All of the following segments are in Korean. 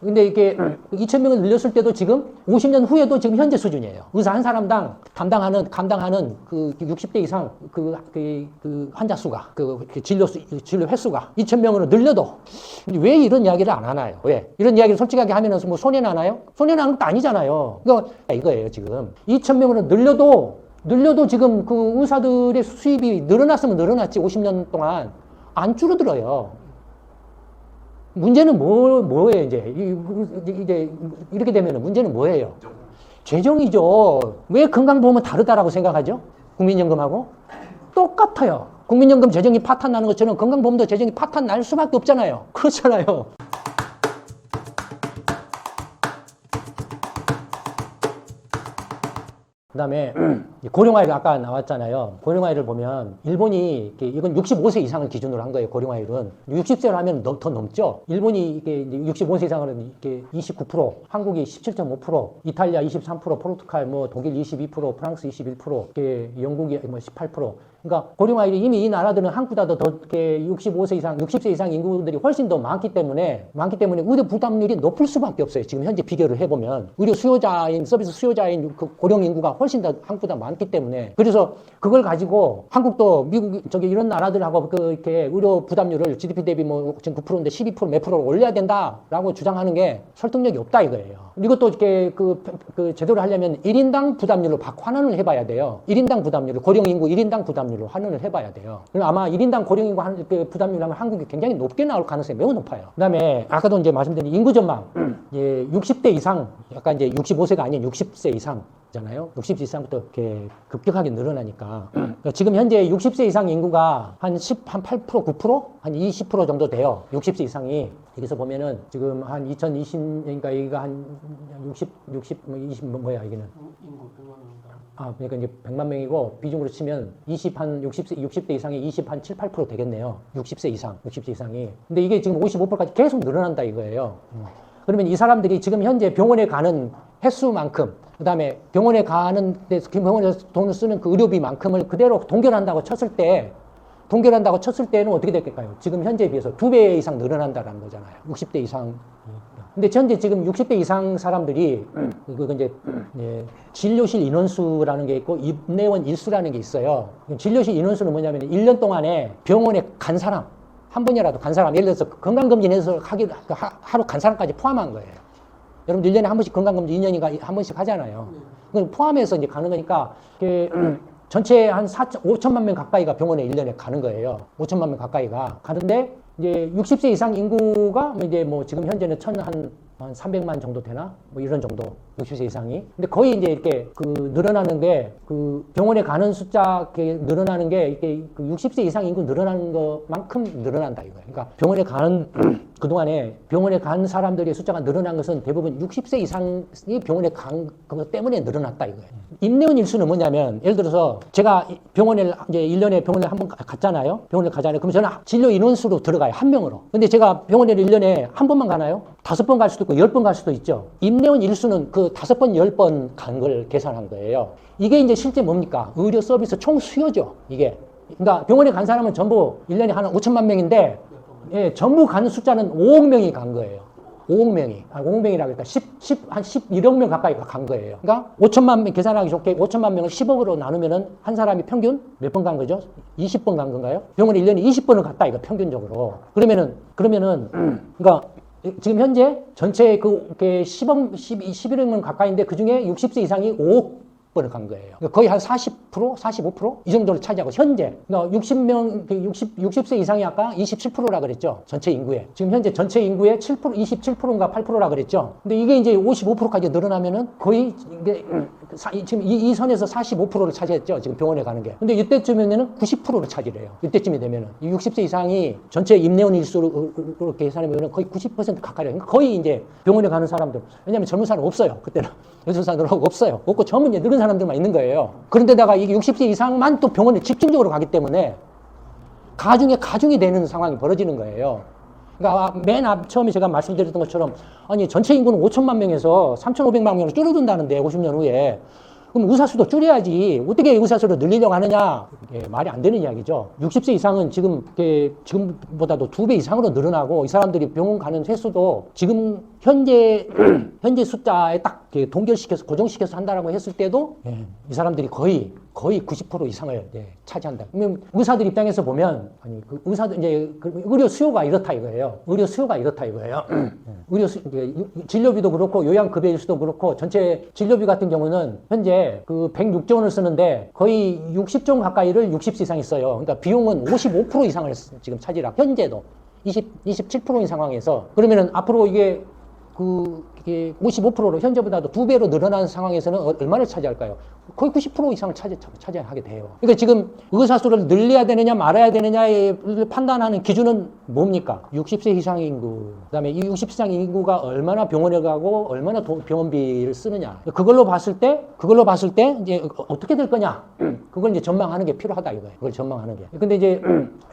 근데 이게 2,000명을 늘렸을 때도 지금 50년 후에도 지금 현재 수준이에요. 의사 한 사람당 감당하는 그 60대 이상 그 환자 수가, 그 진료 횟수가 2,000명으로 늘려도 왜 이런 이야기를 안 하나요? 왜? 이런 이야기를 솔직하게 하면서 뭐 손해나나요? 손해나는 것도 아니잖아요. 이거예요, 지금. 2,000명으로 늘려도 지금 그 의사들의 수입이 늘어났으면 늘어났지, 50년 동안. 안 줄어들어요. 문제는 뭐예요, 이제? 이렇게 되면 문제는 뭐예요? 재정이죠. 왜 건강보험은 다르다라고 생각하죠? 국민연금하고? 똑같아요. 국민연금 재정이 파탄 나는 것처럼 건강보험도 재정이 파탄 날 수밖에 없잖아요. 그렇잖아요. 그 다음에 고령화율 아까 나왔잖아요. 고령화율을 보면 일본이 이건 65세 이상을 기준으로 한 거예요. 고령화율은 60세로 하면 더 넘죠. 일본이 이게 65세 이상은 이게 29%, 한국이 17.5%, 이탈리아 23%, 포르투갈 뭐 독일 22%, 프랑스 21%, 이게 영국이 뭐 18%. 그러니까 고령화율이 이미 이 나라들은 한국보다 더 이렇게 65세 이상, 60세 이상 인구들이 훨씬 더 많기 때문에 의료 부담률이 높을 수밖에 없어요. 지금 현재 비교를 해보면 의료 수요자인 서비스 수요자인 그 고령 인구가 훨씬 더 한국보다 많기 때문에 그래서 그걸 가지고 한국도 미국 이런 나라들하고 이렇게 의료 부담률을 GDP 대비 뭐 지금 9%인데 12% 몇 프로를 올려야 된다라고 주장하는 게 설득력이 없다 이거예요. 이것도 이렇게 제대로 하려면 1인당 부담률로 환원을 해봐야 돼요. 1인당 부담률을 고령 인구 1인당 부담률로 환원을 해봐야 돼요. 그럼 아마 1인당 고령 인구 부담률 하면 한국이 굉장히 높게 나올 가능성이 매우 높아요. 그다음에 아까도 이제 말씀드린 인구 전망, 60대 이상, 약간 이제 65세가 아닌 60세 이상. 잖아요. 60세 이상부터 이렇게 급격하게 늘어나니까. 지금 현재 60세 이상 인구가 한 8%, 9%? 한 20% 정도 돼요. 60세 이상이. 여기서 보면은 지금 한 2020년이니까 여기가 한 20, 뭐야, 여기는? 인구 100만 명이다. 아, 그러니까 이제 100만 명이고 비중으로 치면 60대 이상이 7, 8% 되겠네요. 60세 이상이. 근데 이게 지금 55%까지 계속 늘어난다 이거예요. 그러면 이 사람들이 지금 현재 병원에 가는 횟수만큼, 그 다음에 병원에 가는 데서 병원에서 돈을 쓰는 그 의료비만큼을 그대로 동결한다고 쳤을 때는 어떻게 될까요? 지금 현재에 비해서 2배 이상 늘어난다는 거잖아요. 60대 이상. 근데 현재 지금 60대 이상 사람들이 그거 이제 진료실 인원수라는 게 있고 입내원 일수라는 게 있어요. 진료실 인원수는 뭐냐면 1년 동안에 병원에 간 사람, 한 번이라도 간 사람, 예를 들어서 건강검진해서 하루 간 사람까지 포함한 거예요. 여러분 1년에 한 번씩 건강검진 2년인가 한 번씩 하잖아요. 그건 포함해서 이제 가는 거니까 전체 한 5천만 명 가까이가 병원에 1년에 가는 거예요. 5천만 명 가까이가 가는데 이제 60세 이상 인구가 이제 뭐 지금 현재는 한 300만 정도 되나? 뭐 이런 정도. 60세 이상이. 근데 거의 이제 이렇게 늘어나는 게 병원에 가는 숫자 늘어나는 게 이렇게 60세 이상 인구 늘어나는 것만큼 늘어난다 이거예요. 그러니까 병원에 가는 그동안에 병원에 간 사람들의 숫자가 늘어난 것은 대부분 60세 이상이 병원에 간 것 때문에 늘어났다 이거예요. 입내원 일수는 뭐냐면 예를 들어서 제가 병원에 이제 1년에 병원에 한 번 갔잖아요. 병원에 가잖아요. 그럼 저는 진료 인원수로 들어가요. 한 명으로. 근데 제가 병원에 1년에 한 번만 가나요? 5번 갈 수도 있고 10번 갈 수도 있죠. 입내원 일수는 그 5번, 10번 간 걸 계산한 거예요. 이게 이제 실제 뭡니까? 의료 서비스 총 수요죠. 이게. 그러니까 병원에 간 사람은 전부 1년에 한 5천만 명인데 전부 가는 숫자는 5억 명이 간 거예요. 5억 명이. 5억 명이라고 할까? 한 11억 명 가까이 간 거예요. 그러니까 5천만 명, 계산하기 좋게 5천만 명을 10억으로 나누면은 한 사람이 평균 몇 번 간 거죠? 20번 간 건가요? 병원에 1년에 20번을 갔다, 이거 평균적으로. 그러면은, 그러니까 지금 현재 전체 11억 명 가까이인데 그 중에 60세 이상이 5억 번을 간 거예요. 그러니까 거의 한 40%, 45%? 이 정도를 차지하고 현재. 그러니까 60세 이상이 아까 27%라 그랬죠. 전체 인구에. 지금 현재 전체 인구의 7%, 27%인가 8%라 그랬죠. 근데 이게 이제 55%까지 늘어나면은 거의 이게 지금 이 선에서 45%를 차지했죠. 지금 병원에 가는 게. 근데 이때쯤이면은 90%를 차지해요. 이때쯤이 되면은. 60세 이상이 전체 입내원 일수로 계산하면 거의 90% 가까이. 그러니까 거의 이제 병원에 가는 사람들. 왜냐면 젊은 사람 없어요. 그때는. 젊은 사람들 없어요. 없고 전부 이제 늙은 사람들만 있는 거예요. 그런데다가 이게 60세 이상만 또 병원에 집중적으로 가기 때문에 가중이 되는 상황이 벌어지는 거예요. 그러니까 맨 처음에 제가 말씀드렸던 것처럼 아니 전체 인구는 5천만 명에서 3,500만 명으로 줄어든다는데 50년 후에 그럼 의사 수도 줄여야지 어떻게 의사 수를 늘리려고 하느냐, 말이 안 되는 이야기죠. 60세 이상은 지금보다도 2배 이상으로 늘어나고 이 사람들이 병원 가는 횟수도 지금 현재 현재 숫자에 딱 동결시켜서 고정시켜서 한다라고 했을 때도 이 사람들이 거의 90% 이상을 차지한다. 그러면 의사들 입장에서 보면 아니 그 의사들 이제 그 의료 수요가 이렇다 이거예요. 의료 수요가 이렇다 이거예요. 진료비도 그렇고 요양급여 일수도 그렇고 전체 진료비 같은 경우는 현재 그 106조 원을 쓰는데 거의 60조 가까이를 60세 이상이 써요. 그러니까 비용은 55% 이상을 지금 차지하고 현재도 27%인 상황에서 그러면은 앞으로 이게 55%로 현재보다도 2배로 늘어나는 상황에서는 얼마를 차지할까요? 거의 90% 이상을 차지하게 돼요. 그러니까 지금 의사 수를 늘려야 되느냐 말아야 되느냐를 판단하는 기준은 뭡니까? 60세 이상 인구, 그다음에 이 60세 이상 인구가 얼마나 병원에 가고 얼마나 병원비를 쓰느냐. 그걸로 봤을 때 이제 어떻게 될 거냐? 그걸 이제 전망하는 게 필요하다 이거예요. 그걸 전망하는 게. 근데 이제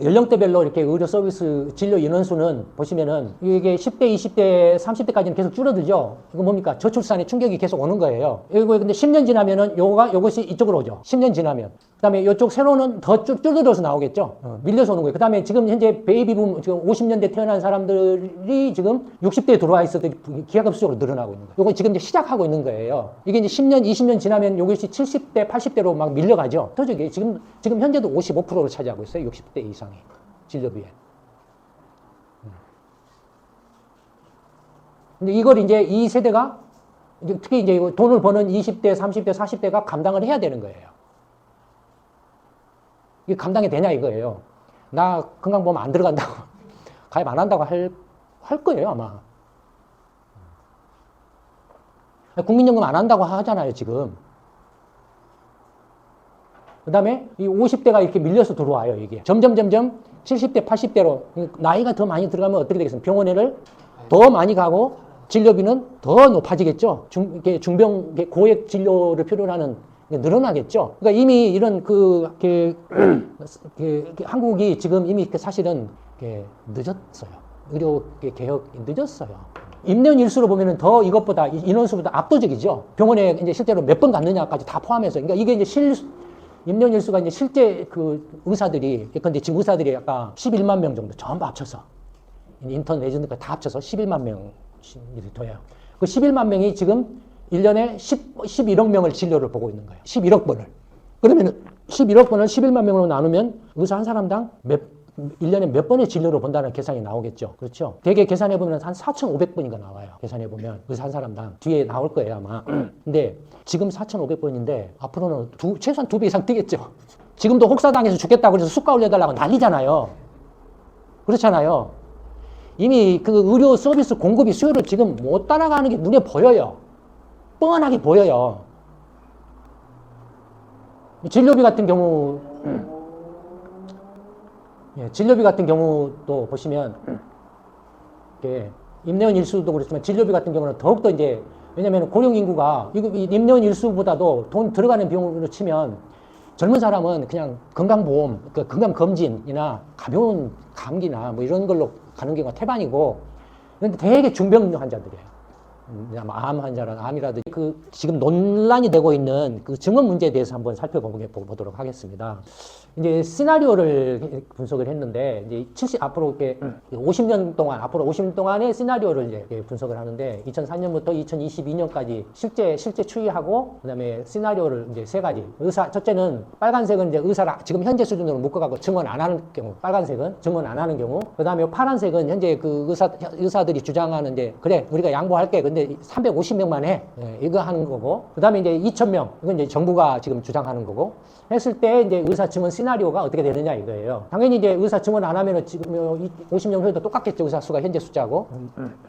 연령대별로 이렇게 의료 서비스 진료 인원수는 보시면은 이게 10대, 20대, 30대까지는 계속 줄어들죠. 이거 뭡니까? 저출산의 충격이 계속 오는 거예요. 이거 근데 10년 지나면은 요것이 이쪽으로 오죠. 10년 지나면. 그 다음에 이쪽 세로는 더 줄어들어서 나오겠죠. 밀려서 오는 거예요. 그 다음에 지금 현재 베이비붐, 지금 50년대 태어난 사람들이 지금 60대에 들어와 있어도 기하급수적으로 늘어나고 있는 거예요. 요거 지금 이제 시작하고 있는 거예요. 이게 이제 10년, 20년 지나면 요것이 70대, 80대로 막 밀려가죠. 터지게. 지금 현재도 55%를 차지하고 있어요. 60대 이상이. 진료비에. 근데 이걸 이제 이 세대가 특히 이제 돈을 버는 20대, 30대, 40대가 감당을 해야 되는 거예요. 이게 감당이 되냐 이거예요. 나 건강보험 안 들어간다고 가입 안 한다고 할 거예요 아마. 국민연금 안 한다고 하잖아요 지금. 그 다음에 이 50대가 이렇게 밀려서 들어와요 이게. 점점 70대, 80대로 나이가 더 많이 들어가면 어떻게 되겠습니까? 병원에를 더 많이 가고 진료비는 더 높아지겠죠. 중병 고액 진료를 필요로 하는 늘어나겠죠. 그러니까 이미 이런 한국이 지금 이미 사실은 늦었어요. 의료 개혁이 늦었어요. 입원 일수로 보면은 더 이것보다 인원수보다 압도적이죠. 병원에 이제 실제로 몇 번 갔느냐까지 다 포함해서. 그러니까 이게 이제 입원 일수가 이제 실제 그 의사들이, 근데 지금 의사들이 아까 11만 명 정도 전부 합쳐서 인턴 레전드까지 다 합쳐서 11만 명이 돼요. 그 11만 명이 지금 1년에 11억 명을 진료를 보고 있는 거예요. 11억 번을. 그러면 11억 번을 11만 명으로 나누면 의사 한 사람당 1년에 몇 번의 진료를 본다는 계산이 나오겠죠. 그렇죠? 대개 계산해보면 한 4,500번인가 나와요. 계산해보면 의사 한 사람당 뒤에 나올 거예요 아마. 근데 지금 4,500번인데 앞으로는 최소한 2배 이상 뛰겠죠. 지금도 혹사당해서 죽겠다고 그래서 수가 올려달라고 난리잖아요. 그렇잖아요. 이미 그 의료 서비스 공급이 수요를 지금 못 따라가는 게 눈에 보여요. 뻔하게 보여요. 진료비 같은 경우도 보시면 임내원 일수도 그렇지만 진료비 같은 경우는 더욱더 이제 왜냐하면 고령 인구가 임내원 일수보다도 돈 들어가는 비용으로 치면 젊은 사람은 그냥 건강보험, 건강검진이나 가벼운 감기나 뭐 이런 걸로 가는 경우가 태반이고, 그런데 되게 중병 환자들이에요. 암 환자라든 암이라든지 지금 논란이 되고 있는 그 증원 문제에 대해서 한번 살펴보도록 하겠습니다. 이제 시나리오를 분석을 했는데 이제 앞으로 이렇게 50년 동안의 시나리오를 이제 분석을 하는데 2004년부터 2022년까지 실제 추이하고 그다음에 시나리오를 이제 세 가지. 첫째는 빨간색은 이제 의사를 지금 현재 수준으로 묶어가고 증원 안 하는 경우, 빨간색은 증원 안 하는 경우. 그다음에 파란색은 현재 그 의사들이 주장하는 이제 그래 우리가 양보할게. 근데 350명만 해. 이거 하는 거고. 그다음에 이제 2,000명. 이건 이제 정부가 지금 주장하는 거고. 했을 때 이제 의사 증원 시나리오가 어떻게 되느냐 이거예요. 당연히 이제 의사 증원 안 하면은 지금 50년 후에도 똑같겠죠. 의사 수가 현재 숫자고.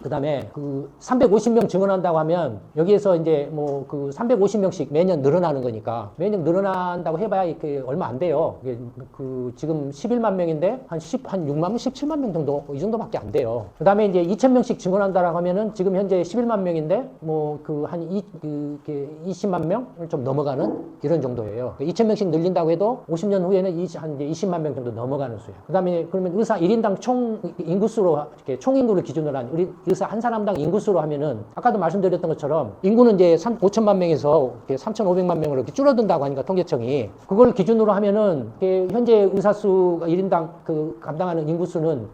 그다음에 그 350명 증원한다고 하면 여기에서 이제 뭐 그 350명씩 매년 늘어나는 거니까 매년 늘어난다고 해봐야 이렇게 얼마 안 돼요. 이게 그 지금 11만 명인데 한 6만 명, 17만 명 정도 이 정도밖에 안 돼요. 그다음에 이제 2,000명씩 증원한다라고 하면은 지금 현재 11만 명인데 뭐 그 한 20만 명을 좀 넘어가는 이런 정도예요. 2,000명씩 늘린다고 해도 50년 후에는 한 20만 명 정도 넘어가는 수예요. 그다음에 그러면 의사 1인당 총 인구수로 이렇게 총 인구를 기준으로 한 우리 의사 한 사람당 인구수로 하면은 아까도 말씀드렸던 것처럼 인구는 이제 5천만 명에서 3,500만 명으로 이렇게 줄어든다고 하니까 통계청이 그걸 기준으로 하면은 현재 의사 수가 1인당 그 감당하는 인구수는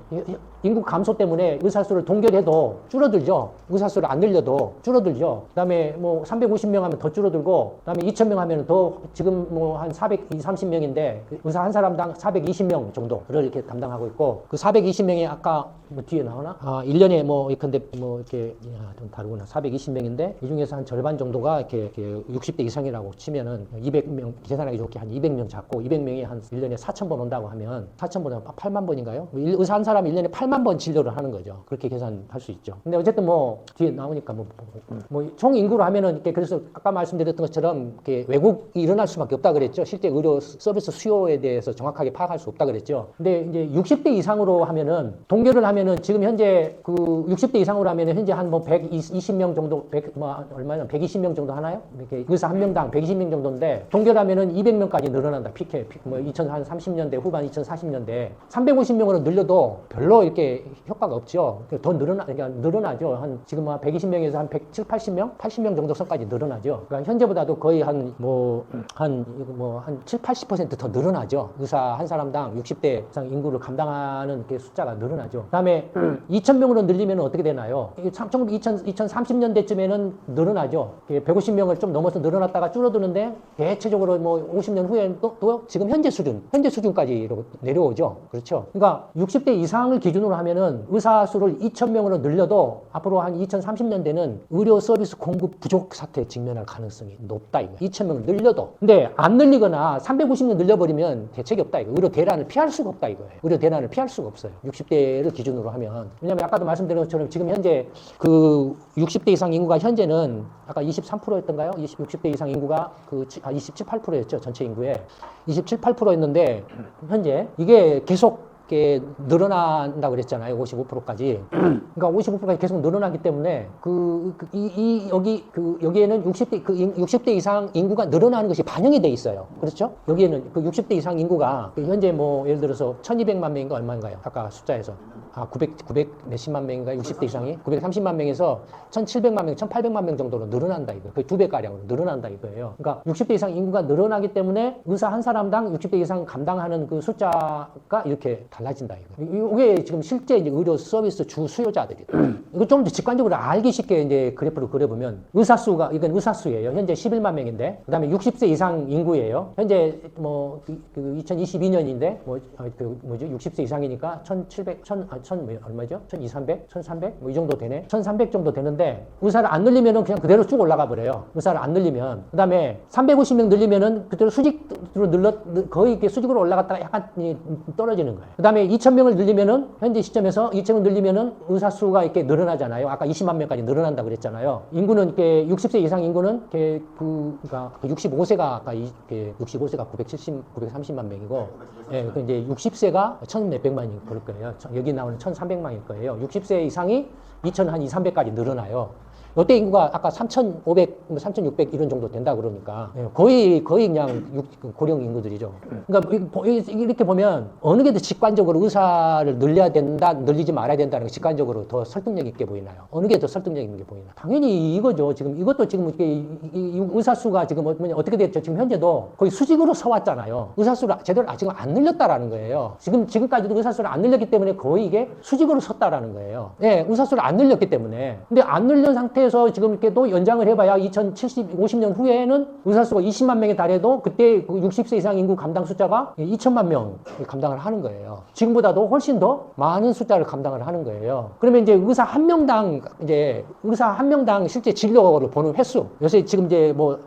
인구 감소 때문에 의사수를 동결해도 줄어들죠. 의사수를 안 늘려도 줄어들죠. 그다음에 뭐 350명 하면 더 줄어들고, 그다음에 2,000명 하면 더, 지금 뭐 한 430명인데 의사 한 사람당 420명 정도를 이렇게 담당하고 있고, 그 420명이 아까 뭐 뒤에 나오나? 1년에 뭐 근데 뭐 이렇게 좀 다르구나. 420명인데 이 중에서 한 절반 정도가 이렇게 60대 이상이라고 치면은 200명, 계산하기 좋게 한 200명 잡고, 200명이 한 1년에 4,000번 온다고 하면 4,000번은 8만 번인가요? 의사 한 사람 1년에 8만 번 진료를 하는 거죠. 그렇게 계산할 수 있죠. 근데 어쨌든 뭐 뒤에 나오니까 총 인구로 하면은 이렇게, 그래서 아까 말씀드렸던 것처럼 이렇게 왜곡이 일어날 수밖에 없다 그랬죠. 실제 의료 서비스 수요에 대해서 정확하게 파악할 수 없다 그랬죠. 근데 이제 60대 이상으로 하면은, 동결을 하면은 지금 현재 그 60대 이상으로 하면은 현재 한 뭐 120명 정도, 120명 정도 하나요? 이렇게 의사 한 명당 120명 정도인데, 동결하면은 200명까지 늘어난다. 뭐 2030년대 후반, 2040년대 350명으로 늘려도 별로 이렇게 효과가 없죠. 더 그러니까 늘어나죠. 한 지금 한 120명에서 한 170, 80명, 80명 정도 선까지 늘어나죠. 그러니까 현재보다도 거의 한 7, 80% 더 늘어나죠. 의사 한 사람당 60대 이상 인구를 감당하는 그 숫자가 늘어나죠. 그다음에 2,000명으로 늘리면 어떻게 되나요? 2030년대쯤에는 늘어나죠. 150명을 좀 넘어서 늘어났다가 줄어드는데, 대체적으로 뭐 50년 후에는 또 지금 현재 수준까지 내려오죠. 그렇죠. 그러니까 60대 이상을 기준으로 하면은 의사 수를 2,000명으로 늘려도 앞으로 한 2030년대는 의료 서비스 공급 부족 사태에 직면할 가능성이 높다 이거. 2,000명을 늘려도. 근데 안 늘리거나 350명 늘려버리면 대책이 없다 이거. 의료 대란을 피할 수가 없다 이거예요. 의료 대란을 피할 수가 없어요. 60대를 기준으로 하면. 왜냐면 아까도 말씀드린 것처럼 지금 현재 그 60대 이상 인구가 현재는 아까 23%였던가요? 60대 이상 인구가 27, 8%였죠. 전체 인구에. 27, 8%였는데 현재 이게 계속 늘어난다 그랬잖아요. 55%까지. 그러니까 55%까지 계속 늘어나기 때문에 여기에는 60대 이상 인구가 늘어나는 것이 반영이 돼 있어요. 그렇죠? 여기에는 그 60대 이상 인구가 현재 뭐 예를 들어서 1,200만 명인가 얼마인가요? 아까 숫자에서 900 몇십만 명인가요? 60대 이상이 930만 명에서 1,700만 명, 1,800만 명 정도로 늘어난다 이거. 거의 2배 가량으로 늘어난다 이거예요. 그러니까 60대 이상 인구가 늘어나기 때문에 의사 한 사람당 60대 이상 감당하는 그 숫자가 이렇게 달라진다 이거. 이게 지금 실제 이제 의료 서비스 주 수요자들이. 이거 좀 더 직관적으로 알기 쉽게 이제 그래프를 그려보면, 이건 의사수예요. 현재 11만 명인데, 그다음에 60세 이상 인구예요. 현재 뭐 2022년인데 60세 이상이니까 1,200, 1,300 뭐 이 정도 되네. 1,300 정도 되는데, 의사를 안 늘리면은 그냥 그대로 쭉 올라가 버려요. 의사를 안 늘리면. 그다음에 350명 늘리면은 그대로 거의 이렇게 수직으로 올라갔다가 약간 떨어지는 거예요. 그다음에 2,000명을 늘리면은, 현재 시점에서 2,000명 늘리면은 의사 수가 이렇게 늘어나잖아요. 아까 20만 명까지 늘어난다 그랬잖아요. 인구는 이렇게 60세 이상 인구는 그러니까 65세가 아까 65세가 930만 명이고, 예, 그 이제 60세가 1,400만이 그럴 거예요. 여기 나오는 1,300만일 거예요. 60세 이상이 2,300까지 늘어나요. 이때 인구가 아까 3,500, 3,600 이런 정도 된다 그러니까 거의 그냥 고령 인구들이죠. 그러니까 이렇게 보면 어느 게 더 직관적으로 의사를 늘려야 된다, 늘리지 말아야 된다는 게 직관적으로 더 설득력 있게 보이나요? 어느 게 더 설득력 있는 게 보이나? 당연히 이거죠. 지금 이것도 지금 이 의사 수가 지금 어떻게 됐죠? 지금 현재도 거의 수직으로 서왔잖아요. 의사 수를 제대로 지금 안 늘렸다라는 거예요. 지금까지도 의사 수를 안 늘렸기 때문에 거의 이게 수직으로 섰다라는 거예요. 네, 의사 수를 안 늘렸기 때문에. 근데 안 늘린 상태 에서 지금 이렇게 또 연장을 해봐야 50년 후에는 의사수가 20만 명에 달해도 그때 60세 이상 인구 감당 숫자가 2천만 명 감당을 하는 거예요. 지금보다도 훨씬 더 많은 숫자를 감당을 하는 거예요. 그러면 이제 의사 한 명당 실제 진료를 보는 횟수, 요새 지금 이제 뭐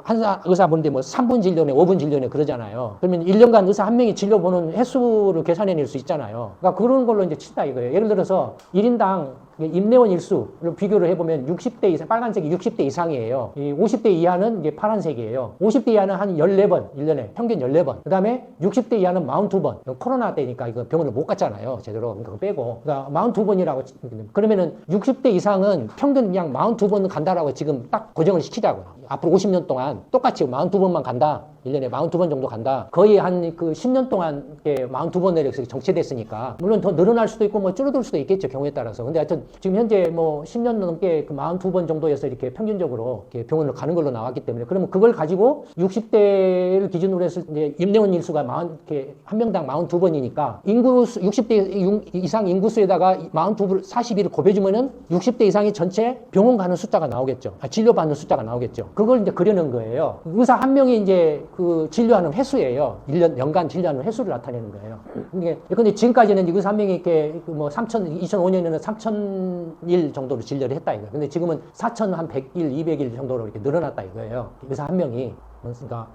의사 보는데 뭐 3분 진료네, 5분 진료네 그러잖아요. 그러면 1년간 의사 한 명이 진료 보는 횟수를 계산해낼 수 있잖아요. 그러니까 그런 걸로 이제 친다 이거예요. 예를 들어서 1인당 입내원 일수를 비교를 해보면 60대 이상, 빨간색이 60대 이상이에요. 이 50대 이하는 이제 파란색이에요. 50대 이하는 한 14번, 1년에 평균 14번. 그 다음에 60대 이하는 42번. 코로나 때니까 이거 병원을 못 갔잖아요. 제대로. 그거 빼고. 그러니까 42번이라고. 그러면은 60대 이상은 평균 그냥 42번 간다라고 지금 딱 고정을 시키자고요. 앞으로 50년 동안 똑같이 42번만 간다. 1년에 42번 정도 간다. 거의 한 그 10년 동안 42번 내력이 정체됐으니까 물론 더 늘어날 수도 있고 뭐 줄어들 수도 있겠죠, 경우에 따라서. 근데 하여튼 지금 현재 뭐 10년 넘게 그 42번 정도에서 이렇게 평균적으로 이렇게 병원을 가는 걸로 나왔기 때문에, 그러면 그걸 가지고 60대를 기준으로 했을 때 입원원 일수가 한 명당 42번이니까 인구수 60대 이상 인구수에다가 42, 42를 곱해주면은 60대 이상이 전체 병원 가는 숫자가 나오겠죠. 진료받는 숫자가 나오겠죠. 그걸 이제 그려놓은 거예요. 의사 한 명이 이제 그 진료하는 횟수예요. 1년 연간 진료하는 횟수를 나타내는 거예요. 근데 지금까지는 의사 한 명이 이렇게 뭐 2005년에는 3,000일 정도로 진료를 했다 이거예요. 근데 지금은 4,100일, 200일 정도로 이렇게 늘어났다 이거예요. 의사 한 명이. 그러니까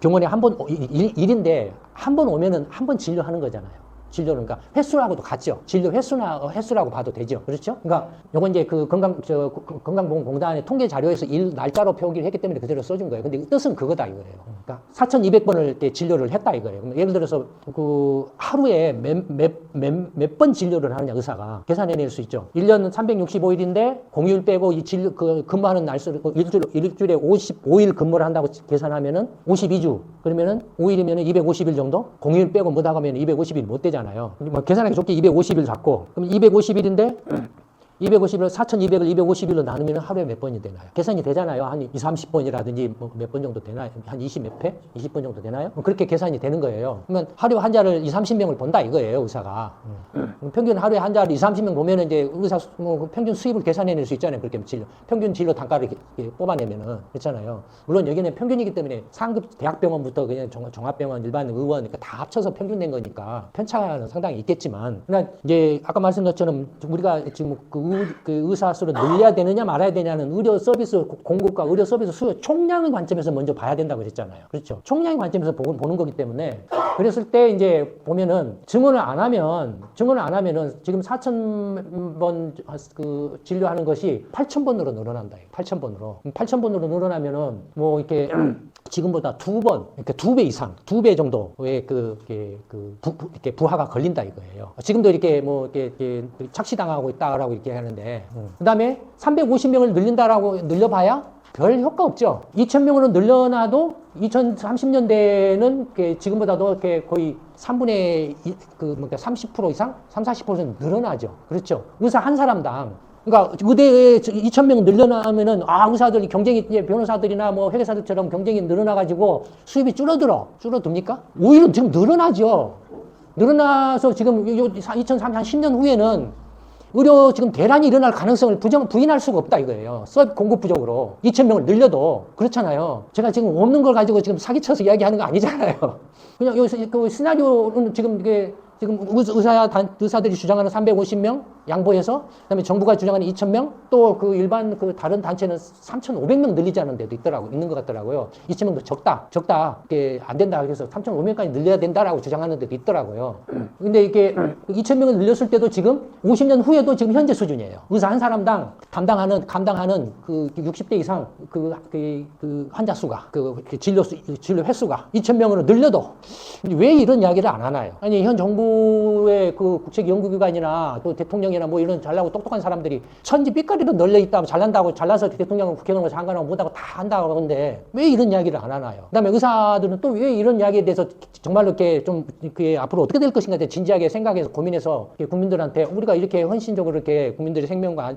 병원에 한 번 일인데 한 번 오면은 한 번 진료하는 거잖아요. 진료는 그러니까 횟수라고도 같죠. 진료 횟수라고 봐도 되죠. 그렇죠? 그러니까 요건 이제 그 건강보험공단의 통계 자료에서 날짜로 표기를 했기 때문에 그대로 써준 거예요. 근데 뜻은 그거다 이거예요. 그러니까 4,200번을 진료를 했다 이거예요. 그럼 예를 들어서 그 하루에 몇 번 진료를 하느냐 의사가 계산해낼 수 있죠. 1년 365일인데 공휴일 빼고 이 진료 근무하는 날수를 일주일에 55일 근무를 한다고 계산하면은 52주. 그러면은 5일이면은 250일 정도? 공휴일 빼고 못 하면 250일 못 되잖아요. 뭐 계산하기 좋게 250일 잡고, 그럼 250일인데 250을 4,200을 250일로 나누면 하루에 몇 번이 되나요? 계산이 되잖아요. 한 20, 30번이라든지 뭐 몇 번 정도 되나요? 한 20 몇 회? 20번 정도 되나요? 그렇게 계산이 되는 거예요. 그러면 하루 환자를 20, 30명을 본다 이거예요, 의사가. 평균 하루에 환자를 20, 30명 보면은 이제 의사 평균 수입을 계산해낼 수 있잖아요. 그렇게 평균 진료 단가를 뽑아내면은. 그렇잖아요. 물론 여기는 평균이기 때문에 상급 대학병원부터 그냥 종합병원, 일반 의원, 그러니까 다 합쳐서 평균 낸 거니까 편차는 상당히 있겠지만, 그러나 이제 아까 말씀드린 것처럼 우리가 지금 그 의사 수를 늘려야 되느냐 말아야 되냐는 의료 서비스 공급과 의료 서비스 수요 총량의 관점에서 먼저 봐야 된다고 그랬잖아요. 그렇죠? 총량의 관점에서 보는 거기 때문에, 그랬을 때 이제 보면은 증언을 안 하면은 지금 4,000번 그 진료하는 것이 8,000번으로 늘어난다. 8,000번으로 늘어나면은 뭐 이렇게 지금보다 2번, 그러니까 2배 이상, 2배 정도의 이렇게 부하가 걸린다 이거예요. 지금도 이렇게 이렇게 착시당하고 있다라고 이렇게 하는데, 그 다음에 350명을 늘려봐야 별 효과 없죠. 2,000명으로 늘려놔도 2030년대는 지금보다도 이렇게 거의 3분의 30% 이상, 40% 늘어나죠. 그렇죠. 의사 한 사람당. 그러니까 의대에 2,000명 늘려나면은 의사들이 경쟁이, 변호사들이나 뭐 회계사들처럼 경쟁이 늘어나가지고 수입이 줄어듭니까? 오히려 지금 늘어나죠. 늘어나서 지금 2030년 후에는 의료 지금 대란이 일어날 가능성을 부인할 수가 없다 이거예요. 수업 공급 부족으로 2,000명을 늘려도. 그렇잖아요. 제가 지금 없는 걸 가지고 지금 사기쳐서 이야기하는 거 아니잖아요. 그냥 여기서 그 시나리오는 지금 의사들이 주장하는 350명 양보해서, 그다음에 정부가 주장하는 2,000명, 또 그 일반 그 다른 단체는 3,500명 늘리자는 데도 있는 것 같더라고요. 2,000명도 적다. 이게 안 된다. 그래서 3,500명까지 늘려야 된다라고 주장하는 데도 있더라고요. 근데 이게 2,000명을 늘렸을 때도 지금 50년 후에도 지금 현재 수준이에요. 의사 한 사람당 감당하는 그 60대 이상 그 환자 수가, 진료 횟수가 2,000명으로 늘려도 왜 이런 이야기를 안 하나요? 아니, 현 정부의 그 국책연구기관이나 또 대통령이나 뭐 이런 잘나고 똑똑한 사람들이 천지 삐까리도 널려 있다고, 잘나서 대통령은 국회의원하고 장관하고 못하고 다 한다고 하는데 왜 이런 이야기를 안 하나요? 그 다음에 의사들은 또 왜 이런 이야기에 대해서 정말로 이렇게 좀 그게 앞으로 어떻게 될 것인가 진지하게 생각해서 고민해서 국민들한테 우리가 이렇게 헌신적으로 이렇게 국민들의 생명과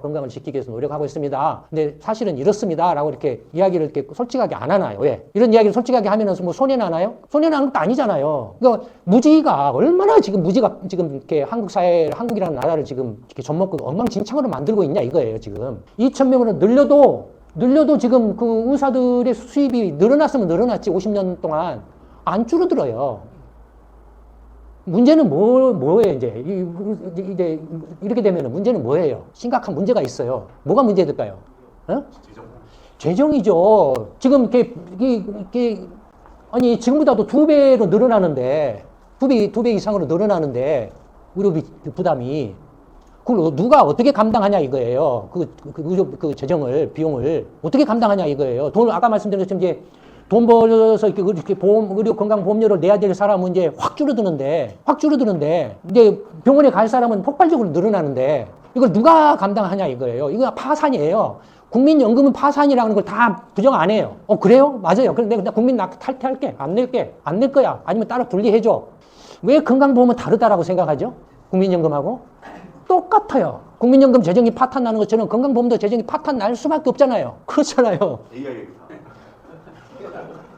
건강을 지키기 위해서 노력하고 있습니다. 근데 사실은 이렇습니다라고 이렇게 이야기를 이렇게 솔직하게 안 하나요? 왜? 이런 이야기를 솔직하게 하면은 뭐 손해나나요? 손해나는 것도 아니잖아요. 그러니까 무지가 얼마나 지금 이렇게 한국이라는 나라를 지금 이렇게 젖먹고 엉망진창으로 만들고 있냐 이거예요. 지금 2,000명으로 늘려도 지금 그 의사들의 수입이 늘어났으면 늘어났지 50년 동안 안 줄어들어요. 문제는 뭐예요, 이제 이렇게 되면은 문제는 뭐예요? 심각한 문제가 있어요. 뭐가 문제일까요? 재정이죠. 지금 아니, 지금보다도 2배로 늘어나는데, 2배 이상으로 늘어나는데, 의료비 부담이. 그걸 누가 어떻게 감당하냐 이거예요. 그 재정을, 비용을. 어떻게 감당하냐 이거예요. 아까 말씀드린 것처럼 이제 돈 벌어서 이렇게 의료 건강보험료를 내야 될 사람은 이제 확 줄어드는데, 이제 병원에 갈 사람은 폭발적으로 늘어나는데, 이걸 누가 감당하냐 이거예요. 이거 파산이에요. 국민연금은 파산이라는 걸 다 부정 안 해요. 그래요? 맞아요. 그럼 내가 국민 탈퇴할게. 안 낼게. 안 낼 거야. 아니면 따로 분리해줘. 왜 건강보험은 다르다라고 생각하죠? 국민연금하고? 똑같아요. 국민연금 재정이 파탄 나는 것처럼 건강보험도 재정이 파탄 날 수밖에 없잖아요. 그렇잖아요.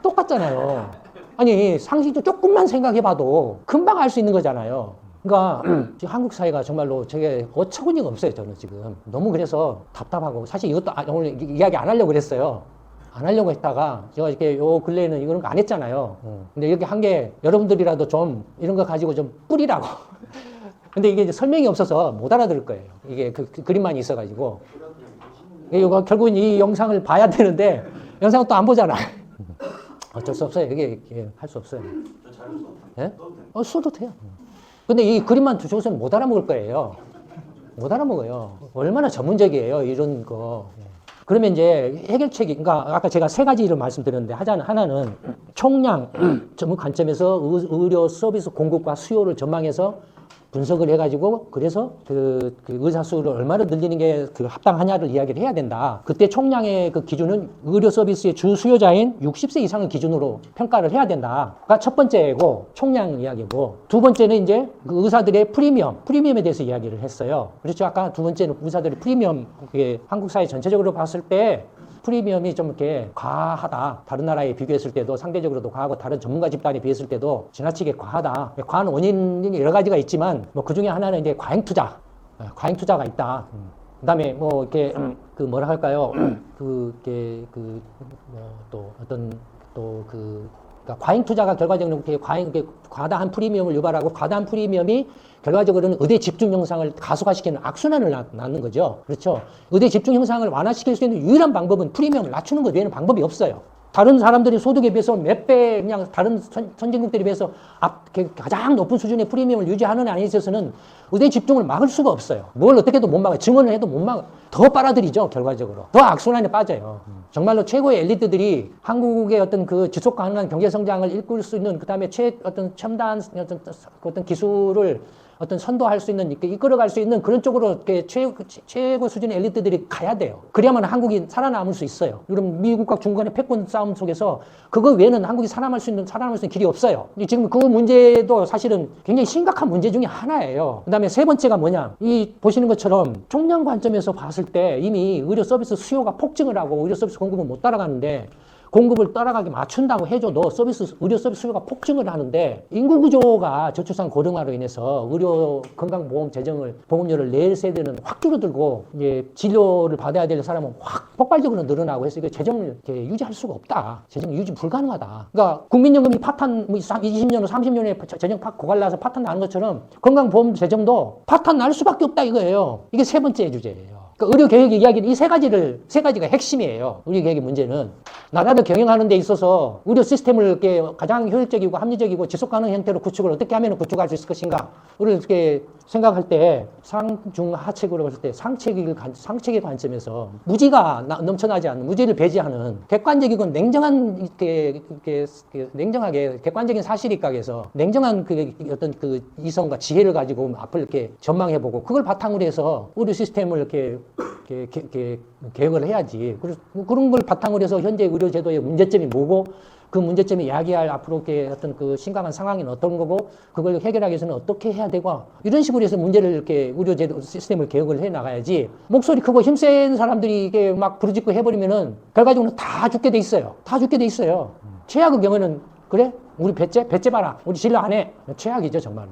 똑같잖아요. 아니, 상식도 조금만 생각해봐도 금방 알 수 있는 거잖아요. 그러니까 지금 한국 사회가 정말로 저게 어처구니가 없어요. 저는 지금 너무 그래서 답답하고 사실 이것도 오늘 이야기 안 하려고 그랬어요. 안 하려고 했다가 제가 이렇게 요 근래에는 이런 거 안 했잖아요. 근데 이렇게 한 게 여러분들이라도 좀 이런 거 가지고 좀 뿌리라고. 근데 이게 이제 설명이 없어서 못 알아들을 거예요. 이게 그 그림만 있어가지고. 이거 결국은 이 영상을 봐야 되는데 영상은 또 안 보잖아. 어쩔 수 없어요. 이게 할 수 없어요. 예? 써도 돼요. 근데 이 그림만 주셔서는 못 알아먹을 거예요. 못 알아먹어요. 얼마나 전문적이에요, 이런 거. 그러면 이제 해결책이, 그러니까 아까 제가 세 가지를 말씀드렸는데, 하나는 총량 전문 관점에서 의료 서비스 공급과 수요를 전망해서 분석을 해가지고, 그래서 그 의사 수를 얼마나 늘리는 게 그 합당하냐를 이야기를 해야 된다. 그때 총량의 그 기준은 의료 서비스의 주 수요자인 60세 이상을 기준으로 평가를 해야 된다가 첫 번째고, 총량 이야기고, 두 번째는 이제 그 의사들의 프리미엄에 대해서 이야기를 했어요. 그렇죠. 아까 두 번째는 의사들의 프리미엄, 한국 사회 전체적으로 봤을 때 프리미엄이 좀 이렇게 과하다. 다른 나라에 비교했을 때도 상대적으로도 과하고 다른 전문가 집단에 비했을 때도 지나치게 과하다. 과한 원인이 여러 가지가 있지만 뭐 그 중에 하나는 이제 과잉 투자가 있다. 그다음에 뭐 이렇게 그 뭐라 할까요? 그러니까 과잉 투자가 결과적으로 이렇게 과다한 프리미엄을 유발하고 과다한 프리미엄이 결과적으로는 의대 집중 현상을 가속화시키는 악순환을 낳는 거죠. 그렇죠. 의대 집중 현상을 완화시킬 수 있는 유일한 방법은 프리미엄을 낮추는 것 외에는 방법이 없어요. 다른 사람들이 소득에 비해서 몇 배 그냥 다른 선진국들에 비해서 가장 높은 수준의 프리미엄을 유지하는 안에 있어서는 의대 집중을 막을 수가 없어요. 뭘 어떻게 해도 못 막아요. 증언을 해도 못 막아요. 더 빨아들이죠, 결과적으로. 더 악순환에 빠져요. 정말로 최고의 엘리트들이 한국의 어떤 그 지속 가능한 경제 성장을 이끌 수 있는, 그 다음에 어떤 첨단 어떤 기술을 어떤 선도할 수 있는, 이끌어갈 수 있는 그런 쪽으로 이렇게 최고 수준의 엘리트들이 가야 돼요. 그래야만 한국이 살아남을 수 있어요. 그럼 미국과 중간의 패권 싸움 속에서 그거 외에는 한국이 살아남을 수 있는 길이 없어요. 지금 그 문제도 사실은 굉장히 심각한 문제 중에 하나예요. 그 다음에 세 번째가 뭐냐. 이 보시는 것처럼 총량 관점에서 봤을 때 이미 의료 서비스 수요가 폭증을 하고 의료 서비스 공급은 못 따라가는데, 공급을 따라가게 맞춘다고 해줘도 의료 서비스 수요가 폭증을 하는데, 인구 구조가 저출산 고령화로 인해서 의료 건강보험 보험료를 낼 세대는 확 줄어들고, 이제 진료를 받아야 될 사람은 확 폭발적으로 늘어나고 해서 이거 재정을 이렇게 유지할 수가 없다. 재정 유지 불가능하다. 그러니까 국민연금이 파탄, 20년, 30년에 재정 고갈나서 파탄 나는 것처럼 건강보험 재정도 파탄 날 수밖에 없다 이거예요. 이게 세 번째 주제예요. 그러니까 의료개혁의 이야기는 이 세 가지가 핵심이에요. 의료개혁의 문제는 나라를 경영하는 데 있어서 의료 시스템을 이렇게 가장 효율적이고 합리적이고 지속가능한 형태로 구축을 어떻게 하면 구축할 수 있을 것인가. 우리를 이렇게 생각할 때 상중하책으로 봤을 때 상책의 관점에서 무지가 넘쳐나지 않는, 무지를 배제하는 객관적이고 냉정한 냉정하게 객관적인 사실입각에서 냉정한 어떤 그 이성과 지혜를 가지고 앞을 이렇게 전망해보고 그걸 바탕으로 해서 의료 시스템을 이렇게 개혁을 해야지. 그런 걸 바탕으로 해서 현재 의료제도의 문제점이 뭐고, 그 문제점이 야기할 앞으로 어떤 그 심각한 상황은 어떤 거고, 그걸 해결하기 위해서는 어떻게 해야 되고, 이런 식으로 해서 문제를 이렇게 의료제도 시스템을 개혁을 해 나가야지. 목소리 크고 힘센 사람들이 이게 막 부르짖고 해버리면은 결과적으로 다 죽게 돼 있어요. 다 죽게 돼 있어요. 최악의 경우는 그래? 우리 배째 봐라. 우리 진료 안 해. 최악이죠, 정말로.